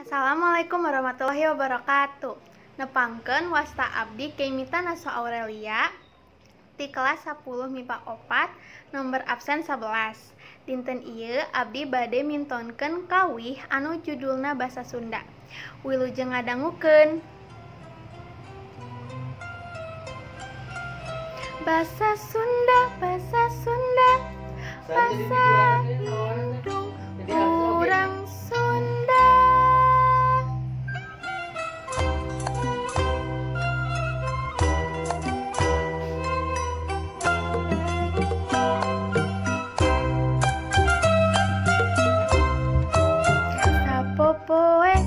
Assalamualaikum warahmatullahi wabarakatuh. Nepangkeun wasta abdi Keimita Naso Aurelia di kelas 10 MIPA 4 nomor absen 11. Dinten ieu abdi bade mintonkeun kawih anu judulna basa Sunda. Wilujeng ngadangukeun. Basa Sunda, basa Sunda, basa indung urang Sunda. Sapopoe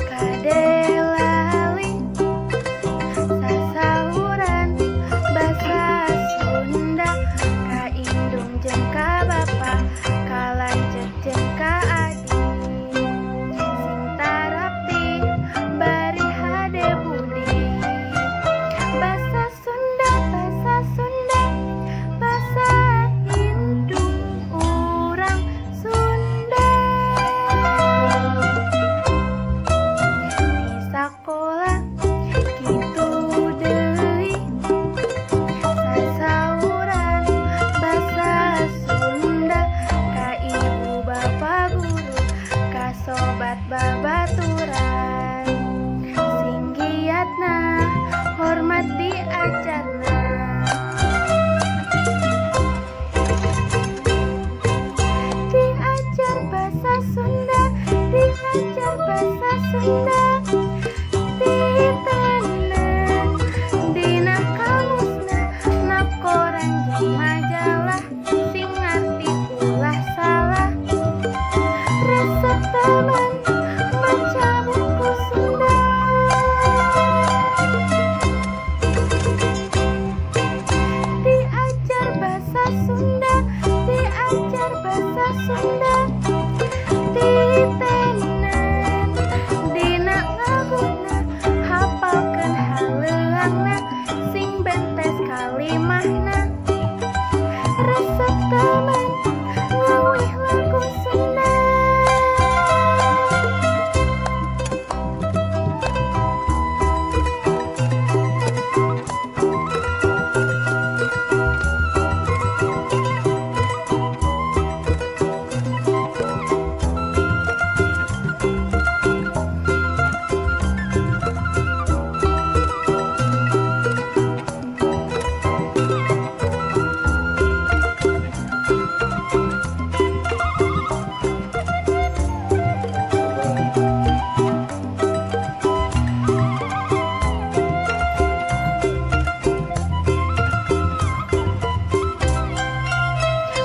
kadelali sasahuran basa Sunda ka indung jeung ka bapa kalanceuk jeung ka adi sing tarapti bari hade budi. Basa Sunda, basa Sunda, basa indung urang Sunda. Di sakola kitu deui sasauran basa Sunda ka ibu bapa guru ka sobat babaturan sing giatna hormat diajarna. Diajar basa Sunda, diajar basa Sunda, ditenan dina kamusna nakoran jeung majalah sing ngarti ulah salah. Resep taman maca buku Sunda. Diajar basa Sunda, diajar basa Sunda, ditenan dina ngaguna hafalkeun haleuangna sing bentes kalimahna. Resep taman ngeuwih lagu Sunda.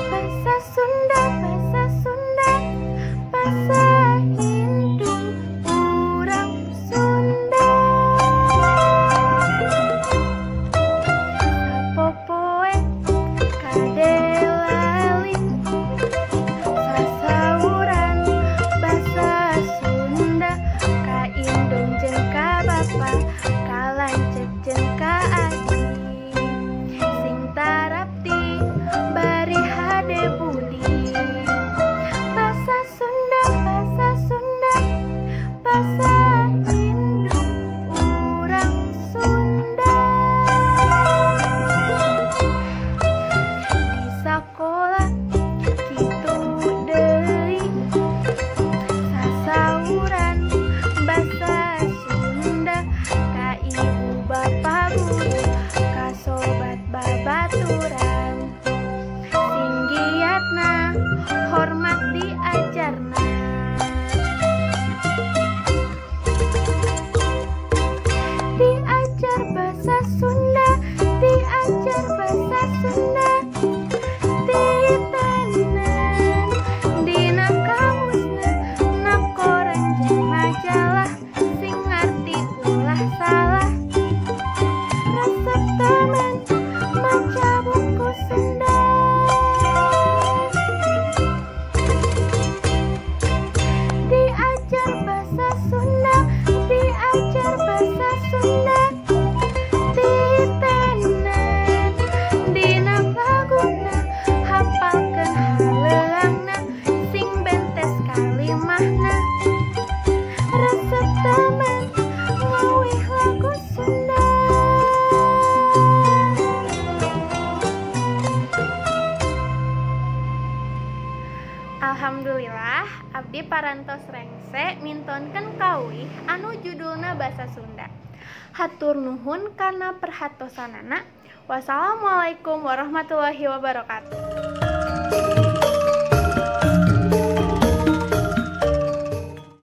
Basa Sunda, basa Sunda, basa indung urang Sunda. Sapopoe kadelali sasauran basa Sunda ka indung jeung ka bapa kalanceuk jeung ka adi sing tarapti bari hade budi. Basa Sunda, basa Sunda, basa indung urang Sunda. Di sakola kitu deui sasauran basa Sunda ka ibu bapa guru ka sobat babaturan sing giatna hormat diajarna. Diajar basa Sunda, diajar basa Sunda, ditenan dina kamusna nakoran jeung majalah sing ngarti ulah salah. Resep taman maca buku Sunda. Bismillah, abdi parantos rengse mintonkeun kawih anu judulna basa Sunda. Hatur nuhun kana perhatosanana. Wassalamualaikum warahmatullahi wabarakatuh.